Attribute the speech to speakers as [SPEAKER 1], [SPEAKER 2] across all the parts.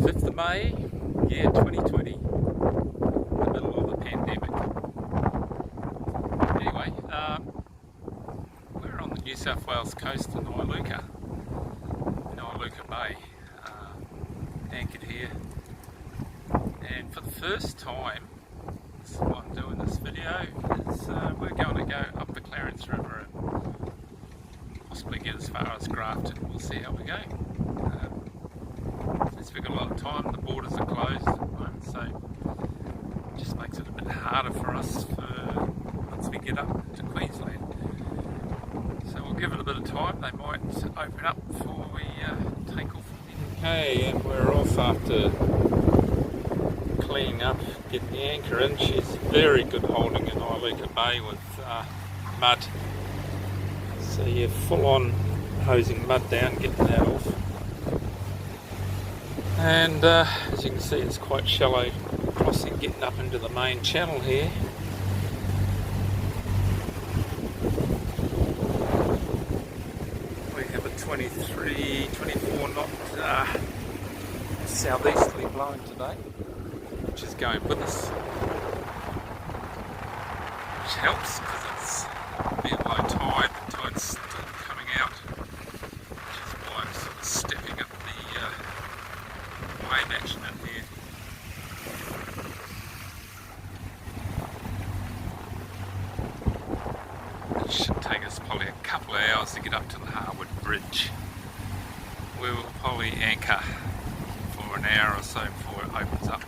[SPEAKER 1] 5th of May, year 2020, in the middle of the pandemic. Anyway, we're on the New South Wales coast in Iluka Bay, anchored here. And for the first time, this is why I'm doing this video, is we're going to go up the Clearence River and possibly get as far as Grafton. We'll see how we go. Since we've got a lot of time, the borders are closed at the moment, so it just makes it a bit harder for us once we get up to Queensland. So we'll give it a bit of time. They might open up before we take off. Okay, and we're off after cleaning up, getting the anchor in. She's very good holding in Iluka Bay with mud. So you're full on hosing mud down, getting that off. And as you can see, it's quite shallow crossing, getting up into the main channel here. We have a 24 knot southeasterly blowing today, which is going with us, which helps because it's being low tide, the tide's still coming out, which is why I'm sort of stepping up the wave action in here. It should take us probably a couple of hours to get up to the Harwood Bridge. We will probably anchor for an hour or so before it opens up.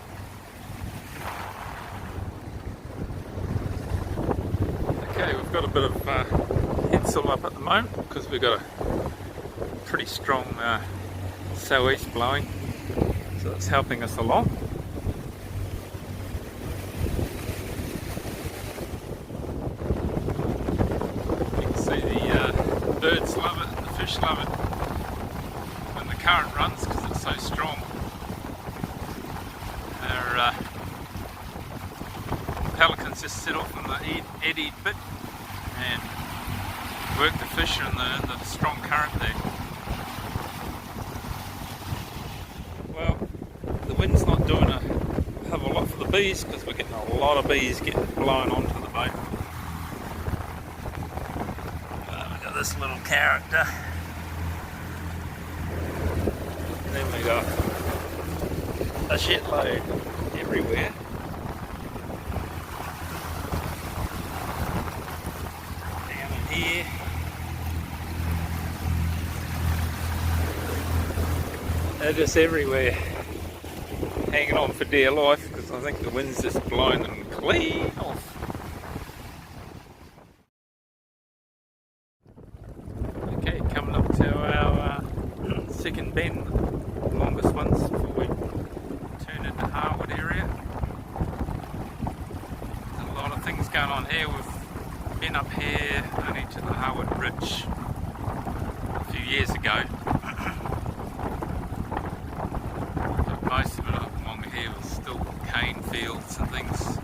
[SPEAKER 1] Okay, we've got a bit of headsail up at the moment because we've got a pretty strong southeast blowing, so it's helping us along. You can see the birds love it, the fish love it when the current runs because it's so strong. Our pelicans just sit off in the eddied bit and work the fish in the strong current there. Well, the wind's not doing a hell of a lot for the bees because we're getting a lot of bees getting blown onto the boat. We've got this little character. And then we got a shitload everywhere. Down in here. They're just everywhere, hanging on for dear life because I think the wind's just blowing them clean off. Okay, coming up to our second bend, the longest ones before we turn into Harwood area. There's a lot of things going on here. We've been up here only to the Harwood Bridge a few years ago. Most of it along here was still cane fields and things.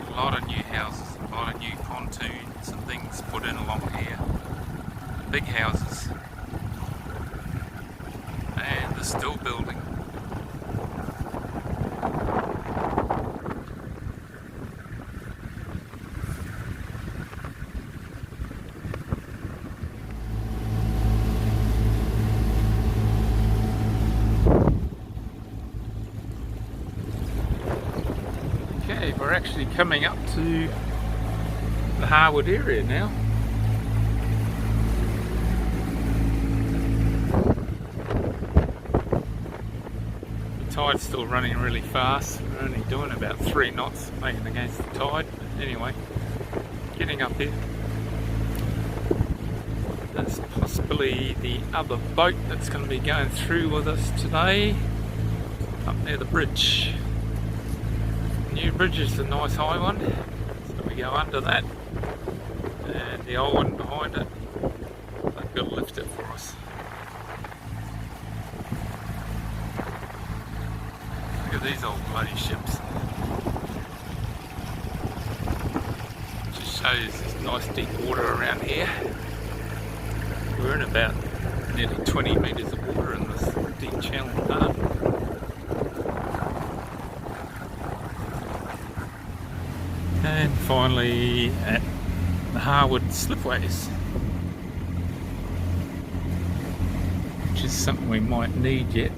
[SPEAKER 1] A lot of new houses, a lot of new pontoons and things put in along here. Big houses. And they're still building. Okay, we're actually coming up to the Harwood area now. The tide's still running really fast. We're only doing about 3 knots making against the tide. But anyway, getting up here. That's possibly the other boat that's going to be going through with us today, up near the bridge. New bridge is a nice high one, so we go under that, and the old one behind it, they've got to lift it for us. Look at these old bloody ships. Just shows there's nice deep water around here. We're in about nearly 20 metres of water in this deep channel part. finally at the Harwood slipways, which is something we might need yet.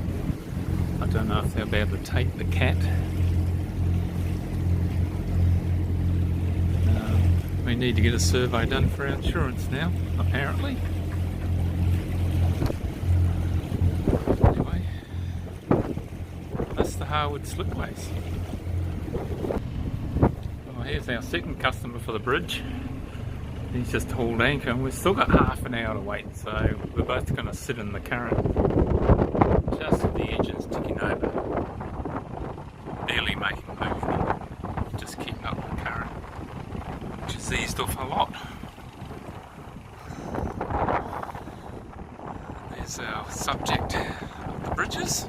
[SPEAKER 1] I don't know if they'll be able to take the cat. We need to get a survey done for our insurance now, apparently. Anyway, that's the Harwood slipways. Well, here's our second customer for the bridge. He's just hauled anchor and we've still got half an hour to wait, so we're both going to sit in the current just with the engines ticking over, barely making movement, just keeping up the current, which has eased off a lot. There's our subject of the bridges,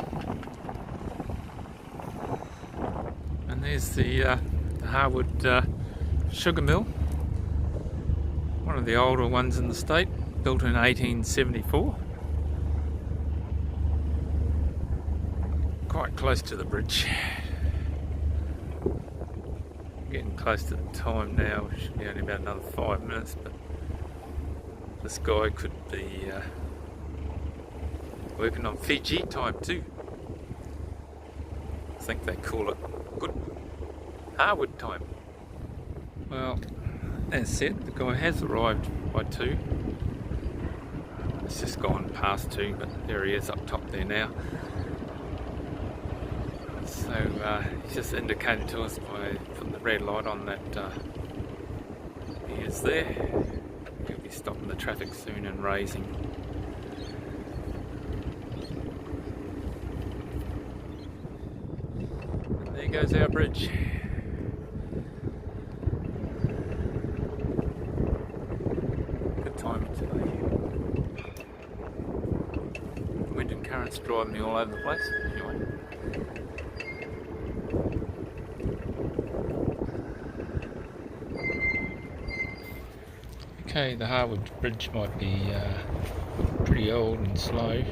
[SPEAKER 1] and there's the Harwood sugar mill. One of the older ones in the state, built in 1874. Quite close to the bridge. Getting close to the time now, it should be only about another 5 minutes, but this guy could be working on Fiji time too. I think they call it good Harwood time. Well, as said, the guy has arrived by 2. It's just gone past 2, but there he is up top there now. So he's just indicated to us by putting the red light on that he is there. He'll be stopping the traffic soon and raising. And there goes our bridge. Today. Wind and currents driving me all over the place. Anyway. Okay, the Harwood Bridge might be pretty old and slow,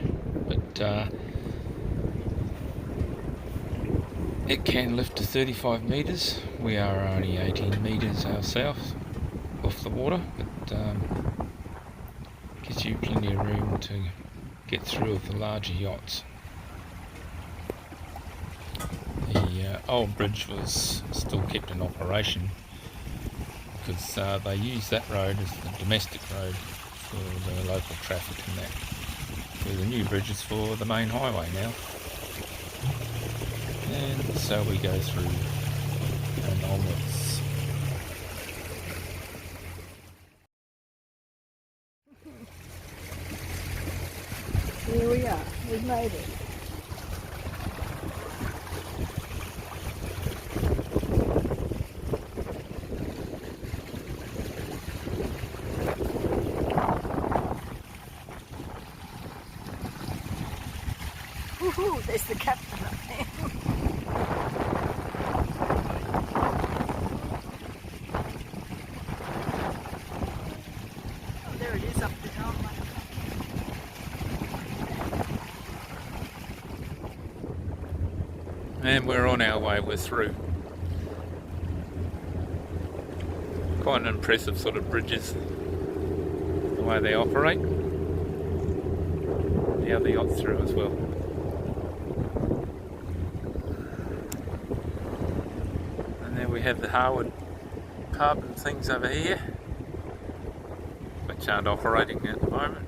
[SPEAKER 1] but it can lift to 35 metres. We are only 18 metres ourselves off the water, but gives you plenty of room to get through with the larger yachts. The old bridge was still kept in operation because they use that road as the domestic road for the local traffic and that. Where the new bridge is for the main highway now. And so we go through and onwards.
[SPEAKER 2] Here we are, we've made it. Woohoo, there's the captain up there. Oh, there it is up there. Oh, my.
[SPEAKER 1] And we're on our way, we're through. Quite an impressive sort of bridges, the way they operate. The other yachts through as well. And there we have the Harwood pub and things over here, which aren't operating at the moment.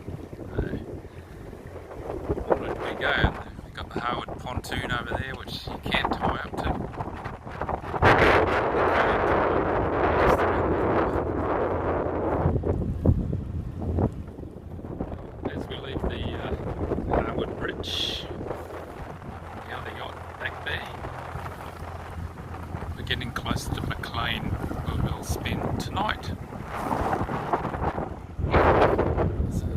[SPEAKER 1] Already we go. We've got the Harwood pontoon over there, which you can tie up to. As we leave the Harwood Bridge, the other yacht back there, we're getting close to McLean, where we'll spend tonight. So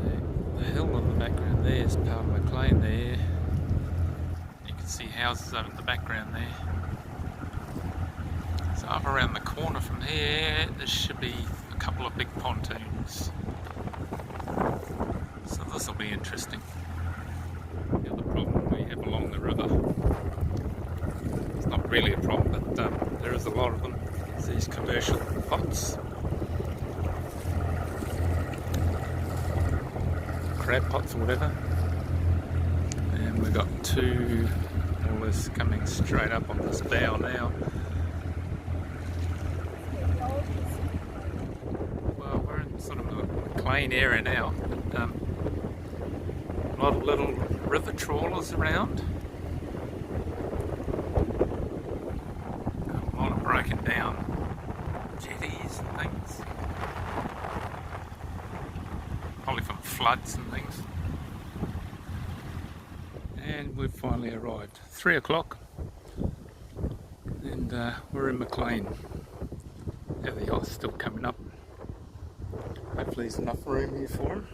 [SPEAKER 1] the hill in the background there is part of McLean there. You can see houses over in the background there. So up around the corner from here, there should be a couple of big pontoons. So this will be interesting. The other problem we have along the river, it's not really a problem, but there is a lot of them. these commercial pots, crab pots or whatever, and we've got two all this coming straight up on this bow now. Well, we're in sort of a McLean area now. A lot of little river trawlers around. A lot of broken down jetties and things. Probably from floods and things. And we've finally arrived. 3 o'clock. And we're in McLean. Yeah, the yacht's still coming up. Hopefully there's enough room here for him.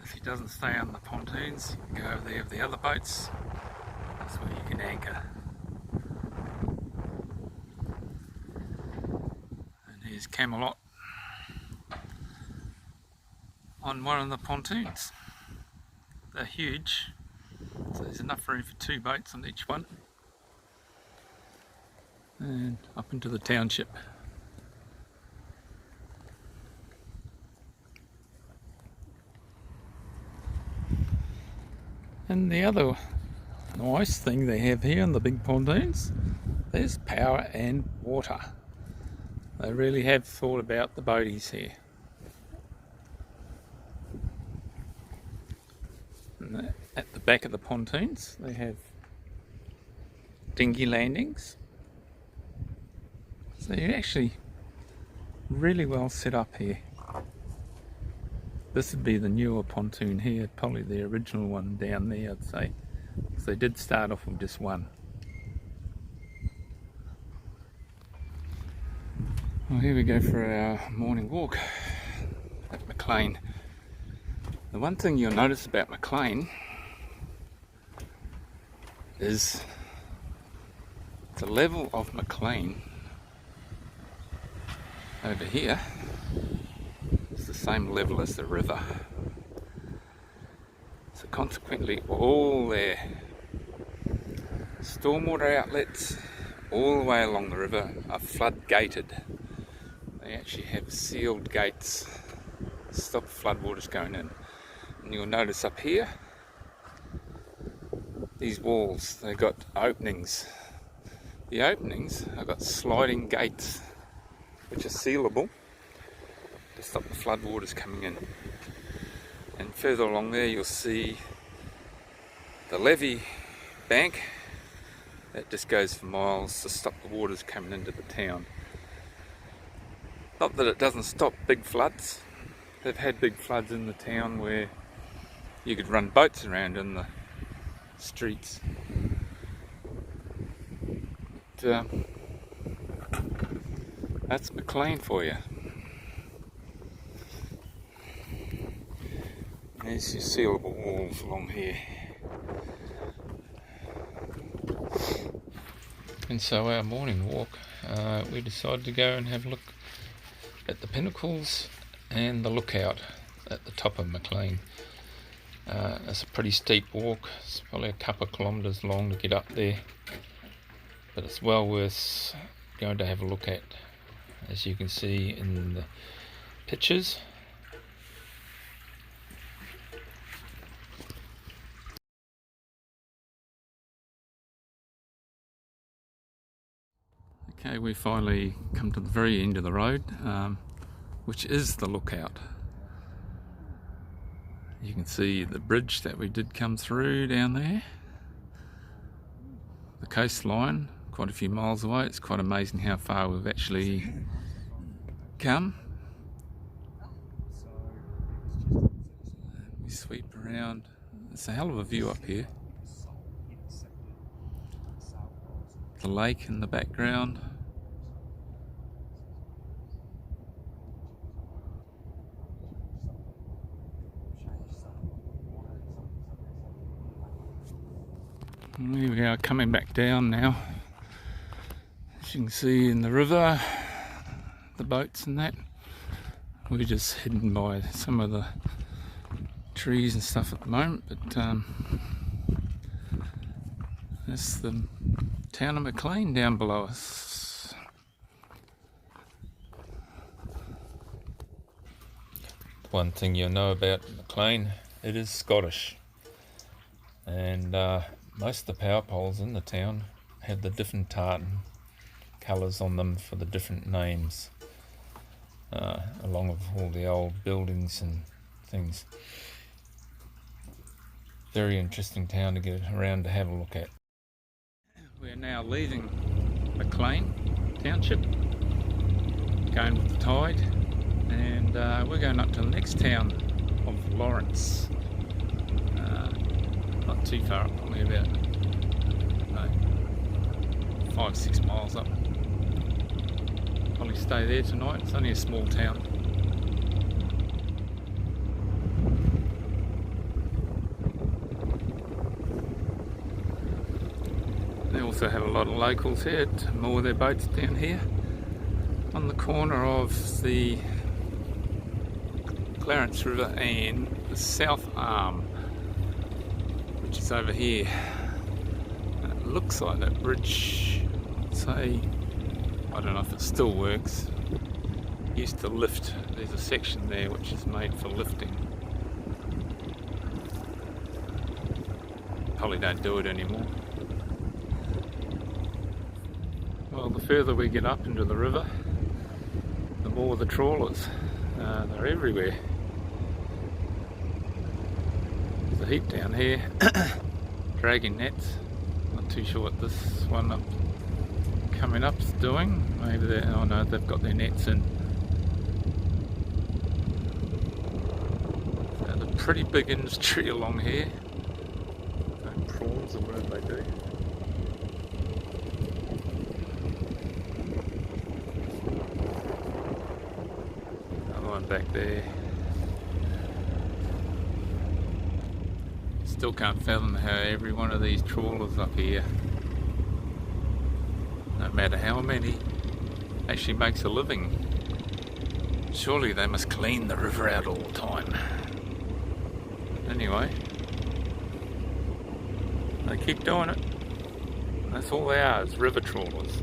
[SPEAKER 1] If he doesn't stay on the pontoons, you can go over there with the other boats. That's where you can anchor. And here's Camelot on one of the pontoons. They're huge, so there's enough room for 2 boats on each one. And up into the township. And the other nice thing they have here in the big pontoons, there's power and water. They really have thought about the boaties here. And at the back of the pontoons they have dinghy landings. So you're actually really well set up here. This would be the newer pontoon here, probably the original one down there, I'd say. So they did start off with just one. Well, here we go for our morning walk at McLean. The one thing you'll notice about McLean is the level of McLean over here is the same level as the river. So consequently all their stormwater outlets all the way along the river are flood gated. They actually have sealed gates to stop floodwaters going in. And you'll notice up here, these walls, they've got openings. The openings have got sliding gates which are sealable to stop the floodwaters coming in. And further along there you'll see the levee bank that just goes for miles to stop the waters coming into the town. Not that it doesn't stop big floods. They've had big floods in the town where you could run boats around in the streets. But, that's McLean for you. There's your sealable walls along here. And so our morning walk, we decided to go and have a look at the pinnacles and the lookout at the top of McLean. It's a pretty steep walk. It's probably a couple of kilometres long to get up there, but it's well worth going to have a look at. As you can see in the pictures, okay, we finally come to the very end of the road, which is the lookout. You can see the bridge that we did come through down there, the coastline, quite a few miles away. It's quite amazing how far we've actually come. We sweep around. It's a hell of a view up here. The lake in the background. And here we are coming back down now. As you can see in the river, the boats and that. We're just hidden by some of the trees and stuff at the moment, but That's the town of McLean down below us. One thing you'll know about McLean, it is Scottish, and most of the power poles in the town have the different tartan colours on them for the different names, along with all the old buildings and things. Very interesting town to get around to have a look at. We're now leaving McLean Township, going with the tide, and we're going up to the next town of Lawrence. Not too far up, probably about 5-6 miles up. Probably stay there tonight. It's only a small town. They also have a lot of locals here to moor their boats down here on the corner of the Clearence River and the South Arm, which is over here. It looks like that bridge, I'd say, I don't know if it still works, used to lift. There's a section there which is made for lifting. Probably don't do it anymore. Well, the further we get up into the river, the more the trawlers. They're everywhere. There's a heap down here, dragging nets. Not too sure what this one up coming up's doing. Maybe they, oh no, they've got their nets in. So there's a pretty big industry along here. Prawns or whatever they do. Back there. Still can't fathom how every one of these trawlers up here, no matter how many, actually makes a living. Surely they must clean the river out all the time. Anyway, they keep doing it. That's all they are, is river trawlers.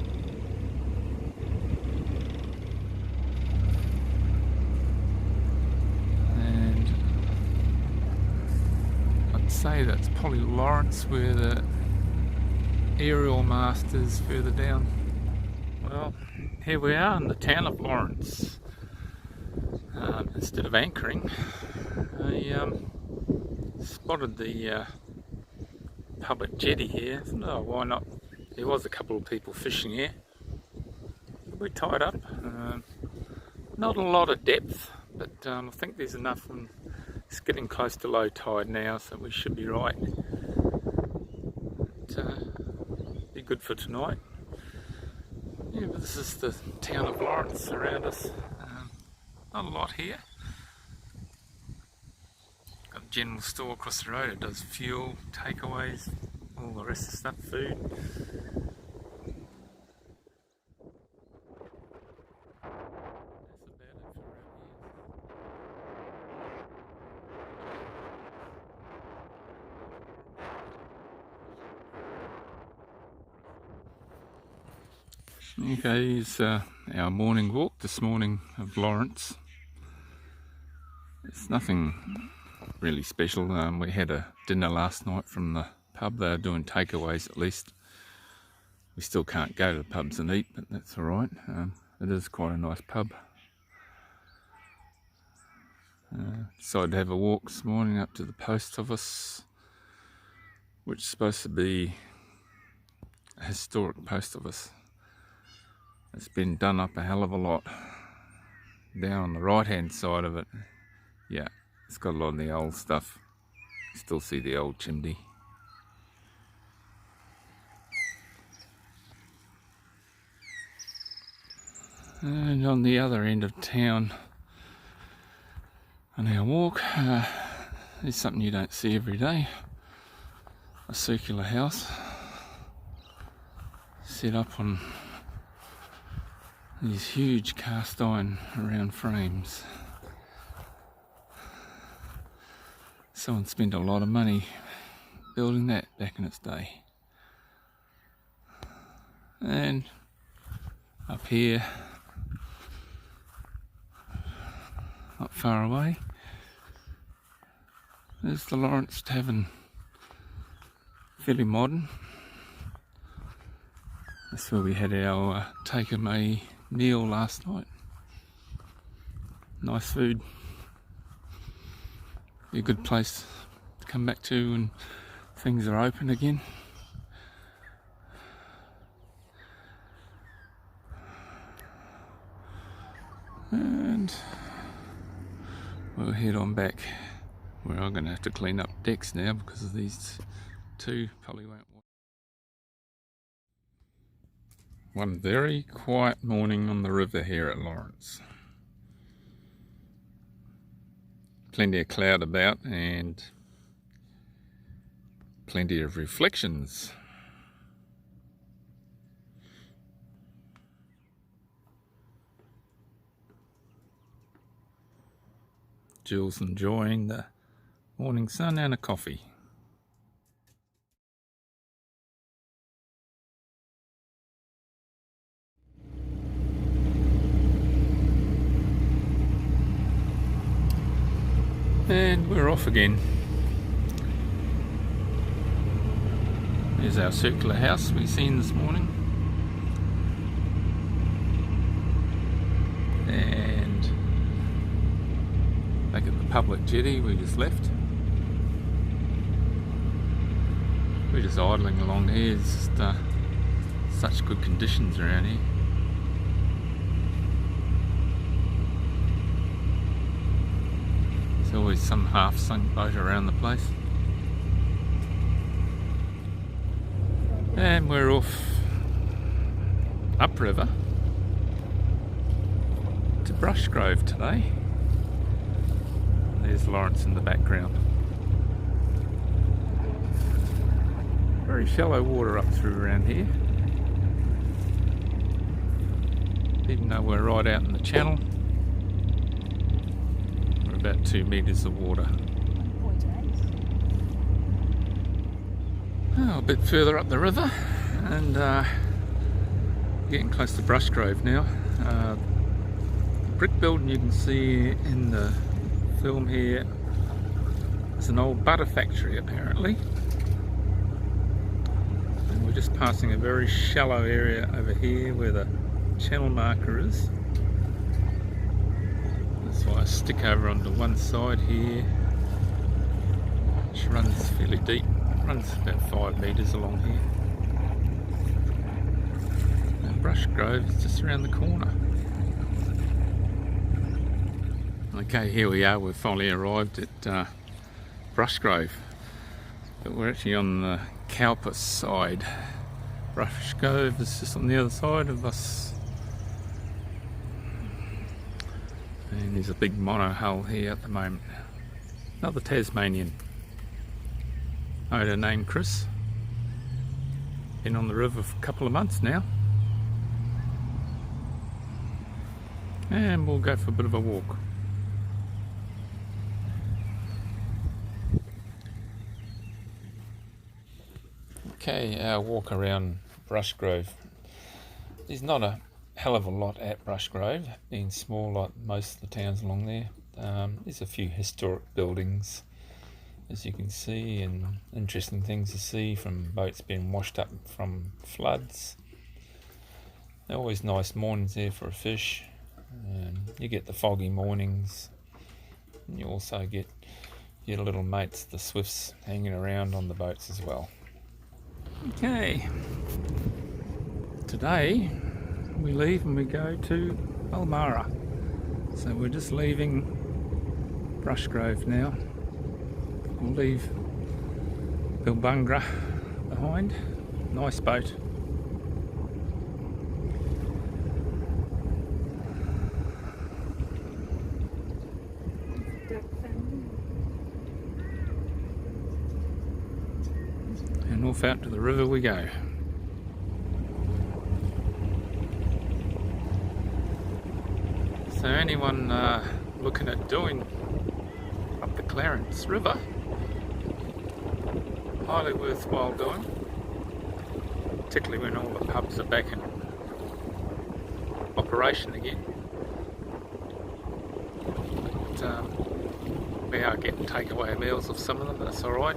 [SPEAKER 1] Say that's probably Lawrence, where the aerial master's further down. Well, here we are in the town of Lawrence. Instead of anchoring, I spotted the public jetty here. Oh, why not? There was a couple of people fishing here. We tied up. Not a lot of depth, but I think there's enough. It's getting close to low tide now, so we should be right. Be good for tonight. Yeah, but this is the town of Lawrence around us. Not a lot here. Got a general store across the road. It does fuel, takeaways, all the rest of the stuff, food. Okay, here's our morning walk this morning of Lawrence. It's nothing really special. We had a dinner last night from the pub. They were doing takeaways at least. We still can't go to the pubs and eat, but that's alright. It is quite a nice pub. Decided to have a walk this morning up to the post office, which is supposed to be a historic post office. It's been done up a hell of a lot. Down on the right hand side of it, yeah, it's got a lot of the old stuff. You still see the old chimney. And on the other end of town, on our walk, there's something you don't see every day. A circular house set up on these huge cast iron round frames. Someone spent a lot of money building that back in its day. And up here, not far away, there's the Clearence Tavern. Fairly modern. That's where we had our takeaway meal last night. Nice food. Be a good place to come back to when things are open again. And we'll head on back, where I'm going to have to clean up decks now because of these two probably won't work. One very quiet morning on the river here at Clearence. Plenty of cloud about and plenty of reflections. Jill's enjoying the morning sun and a coffee. And we're off again. There's our circular house we've seen this morning. And back at the public jetty we just left. We're just idling along here. It's just such good conditions around here. There's always some half-sunk boat around the place. And we're off upriver to Brushgrove today. There's Clearence in the background. Very shallow water up through around here. Even though we're right out in the channel, we're about 2 metres of water. Oh, a bit further up the river, and getting close to Brushgrove now. The brick building you can see in the film here is an old butter factory apparently. And we're just passing a very shallow area over here where the channel marker is. That's why I stick over onto one side here, which runs fairly deep. Runs about 5 metres along here. And Brushgrove is just around the corner. Okay, here we are. We've finally arrived at Brushgrove, but we're actually on the Cowper side. Brushgrove is just on the other side of us. And there's a big monohull here at the moment. Another Tasmanian. Owner named Chris. Been on the river for a couple of months now. And we'll go for a bit of a walk. Okay, our walk around Brushgrove. There's not a hell of a lot at Brushgrove, being small like most of the towns along there. There's a few historic buildings, as you can see, and interesting things to see from boats being washed up from floods. They're always nice mornings there for a fish. You get the foggy mornings, and you also get your little mates, the swifts, hanging around on the boats as well. Okay, today we leave and we go to Ulmarra. So we're just leaving Brushgrove now. We'll leave Bilbungra behind. Nice boat. And off out to the river we go. So anyone looking at doing up the Clearence River, highly worthwhile doing. particularly when all the pubs are back in operation again. But we are getting takeaway meals of some of them, that's alright.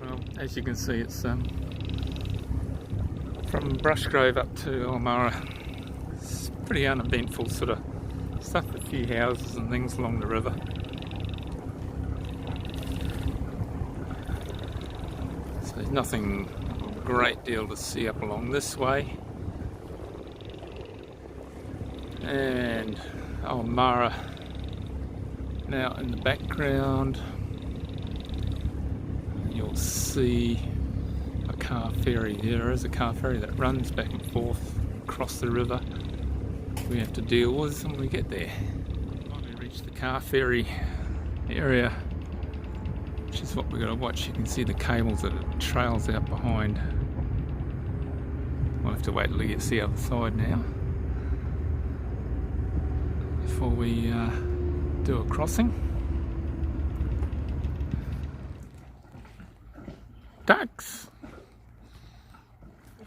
[SPEAKER 1] Well, as you can see, it's from Brushgrove up to Ulmarra. It's pretty uneventful sort of stuff, a few houses and things along the river. So there's nothing great deal to see up along this way. And Ulmarra now in the background. You'll see a car ferry. There is a car ferry that runs back and forth across the river. We have to deal with when we get there. Finally reach the car ferry area, which is what we're going to watch. You can see the cables that it trails out behind. We'll have to wait till we get to the other side now before we do a crossing. Ducks!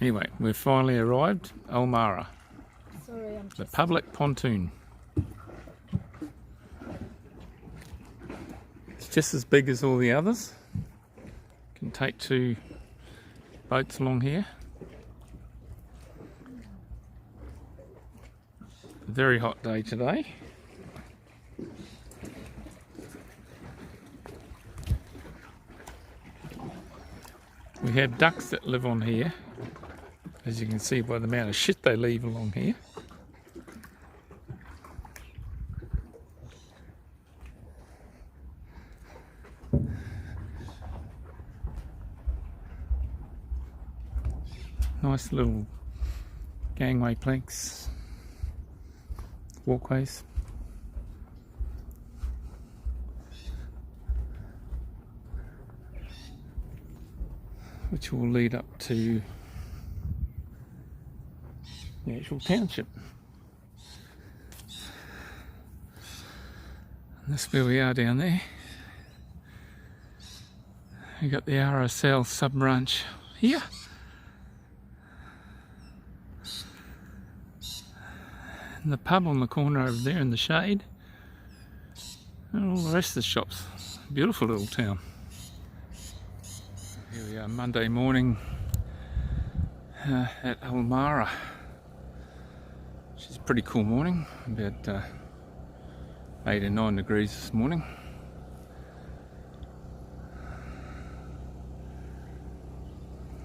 [SPEAKER 1] Anyway, we've finally arrived, Ulmarra.
[SPEAKER 2] Sorry, I'm
[SPEAKER 1] The public pontoon. It's just as big as all the others. Can take 2 boats along here. A very hot day today. We have ducks that live on here, as you can see by the amount of shit they leave along here. Nice little gangway planks, walkways. Which will lead up to the actual township. And that's where we are down there. We got the RSL sub branch here. And the pub on the corner over there in the shade. And all the rest of the shops. Beautiful little town. Here we are, Monday morning at Ulmarra, which is a pretty cool morning, about 8 or 9 degrees this morning.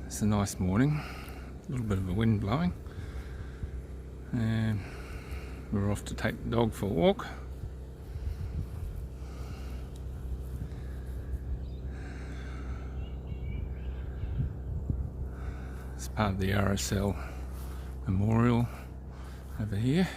[SPEAKER 1] It's a nice morning, a little bit of a wind blowing, and we're off to take the dog for a walk. It's part of the RSL memorial over here.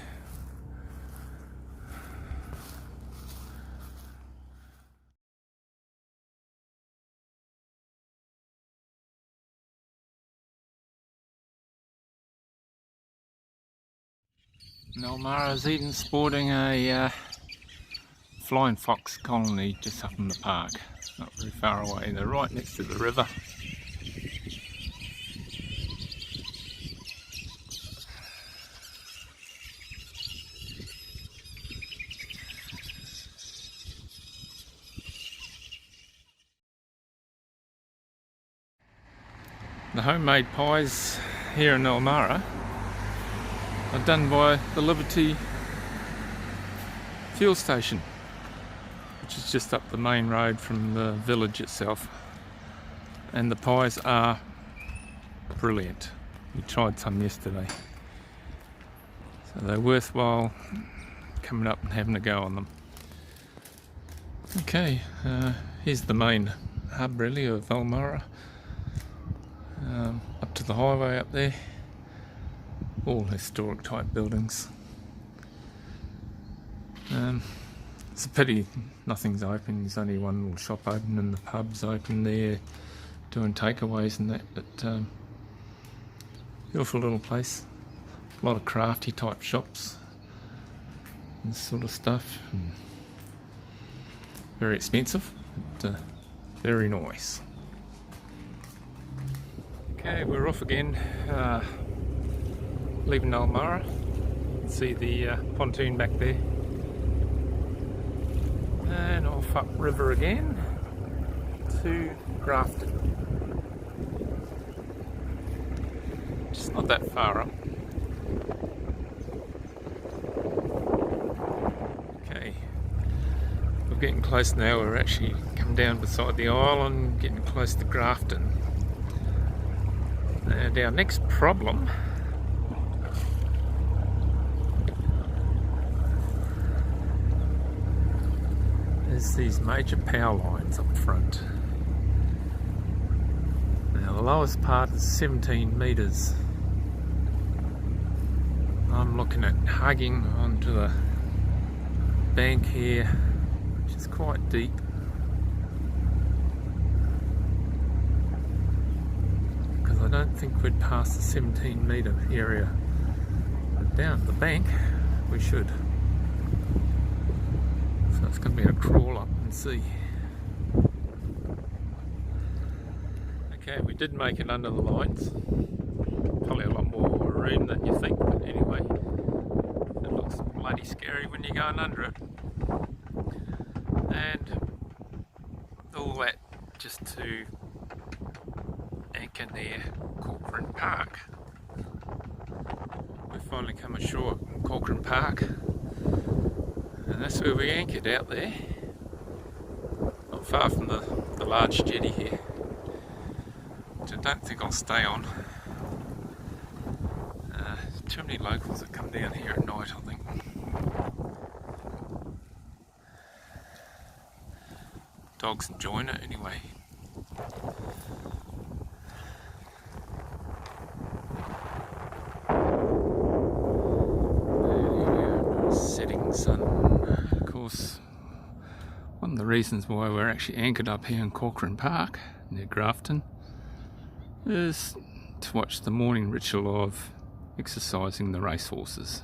[SPEAKER 1] Ulmarra's even sporting a flying fox colony just up in the park, not very far away. They're right next to the river. The homemade pies here in Ulmarra are done by the Liberty fuel station, which is just up the main road from the village itself. And the pies are brilliant. We tried some yesterday. So they're worthwhile coming up and having a go on them. Okay, here's the main hub really of Ulmarra. Up to the highway up there, all historic type buildings. It's a pity nothing's open. There's only one little shop open and the pub's open there doing takeaways and that, but beautiful little place. A lot of crafty type shops, this sort of stuff. Very expensive, but very nice. Okay, we're off again, leaving Almara. See the pontoon back there. And off up river again to Grafton. Just not that far up. Okay, we're getting close now. We're actually come down beside the island, getting close to Grafton. And our next problem is these major power lines up front. Now the lowest part is 17 metres. I'm looking at hugging onto the bank here, which is quite deep. Because I don't think we'd pass the 17 metre area. But down at the bank, we should. So it's going to be a crawl up and see. Okay, we did make it under the lines. Probably a lot more room than you think, but anyway, it looks bloody scary when you're going under it. And all that just to anchor near Clearence Park. We've finally come ashore at Clearence Park, and that's where we anchored out there, not far from the large jetty here, which I don't think I'll stay on. Too many locals that come down here at night, I think. Dogs enjoying it anyway. Setting sun. Of course, one of the reasons why we're actually anchored up here in Clearence Park near Grafton is to watch the morning ritual of exercising the racehorses.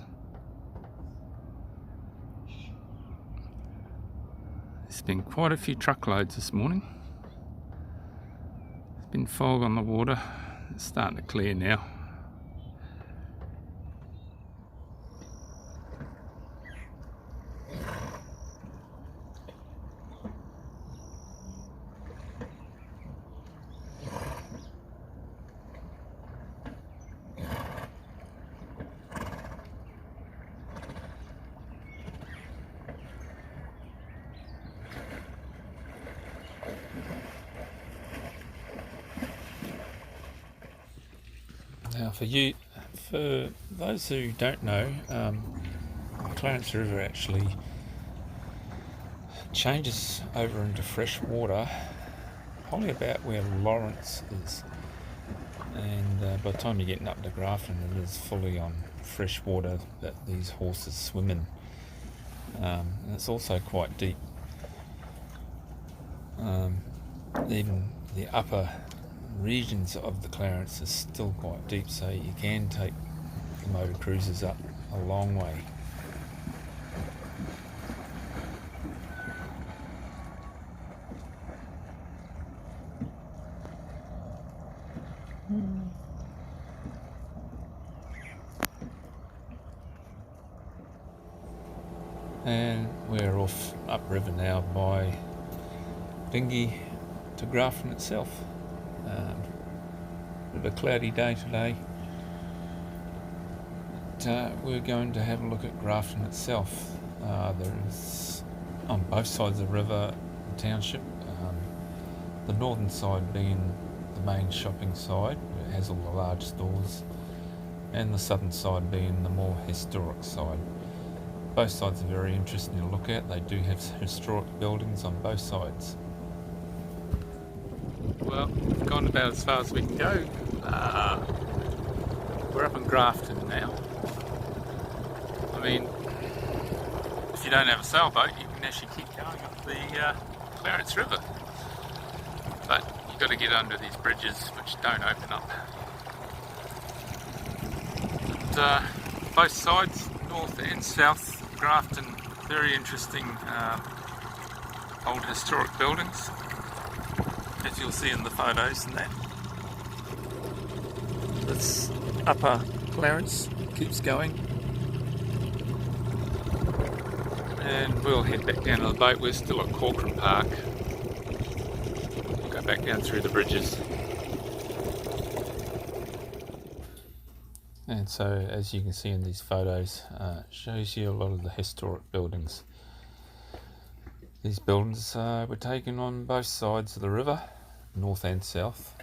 [SPEAKER 1] There's been quite a few truckloads this morning. There's been fog on the water. It's starting to clear now. Now for those who don't know, Clearence River actually changes over into fresh water probably about where Lawrence is, and by the time you're getting up to Grafton, it is fully on fresh water that these horses swim in, and it's also quite deep. Even the upper regions of the Clearence is still quite deep, so you can take the motor cruisers up a long way. And we're off upriver now by dinghy to Grafton itself. Bit of a cloudy day today, but we're going to have a look at Grafton itself. There is, on both sides of the river, the township, the northern side being the main shopping side, where it has all the large stores, and the southern side being the more historic side. Both sides are very interesting to look at. They do have historic buildings on both sides. Well, we've gone about as far as we can go. We're up in Grafton now. I mean, if you don't have a sailboat, you can actually keep going up the Clearence River. But you've got to get under these bridges, which don't open up. But both sides, north and south. Grafton, very interesting old historic buildings, as you'll see in the photos and that. This upper Clearence keeps going, and we'll head back down to the boat. We're still at Corcoran Park. We'll go back down through the bridges. And so, as you can see in these photos, shows you a lot of the historic buildings. These buildings were taken on both sides of the river, north and south,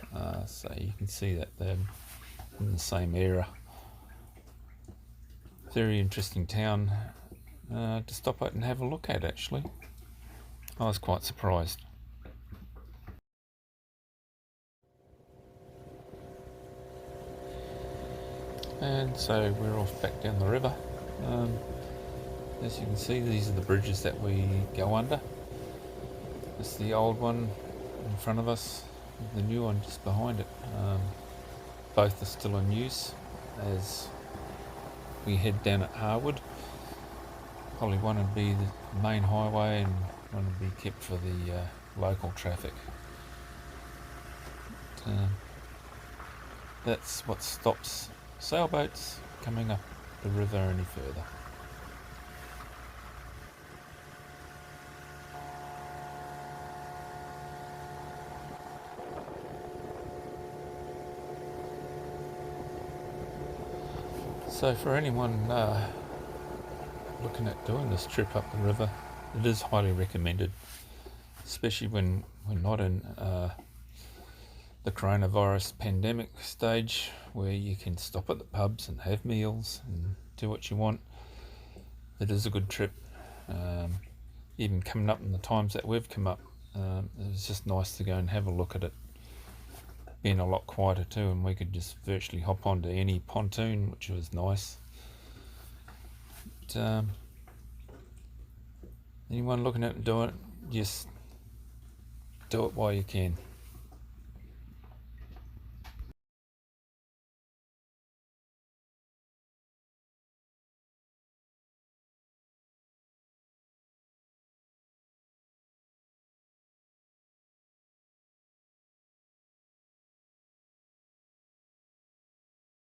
[SPEAKER 1] so you can see that they're in the same era. Very interesting town to stop at and have a look at, actually. I was quite surprised. And so we're off back down the river. As you can see, these are the bridges that we go under. This is the old one in front of us, the new one just behind it. Both are still in use as we head down at Harwood. Probably one would be the main highway and one would be kept for the local traffic. That's what stops sailboats coming up the river any further. So for anyone looking at doing this trip up the river, it is highly recommended, especially when we're not in the coronavirus pandemic stage, where you can stop at the pubs and have meals and do what you want. It is a good trip. Even coming up in the times that we've come up, it was just nice to go and have a look at it. Being a lot quieter too, and we could just virtually hop onto any pontoon, which was nice. But, anyone looking at doing it, just do it while you can.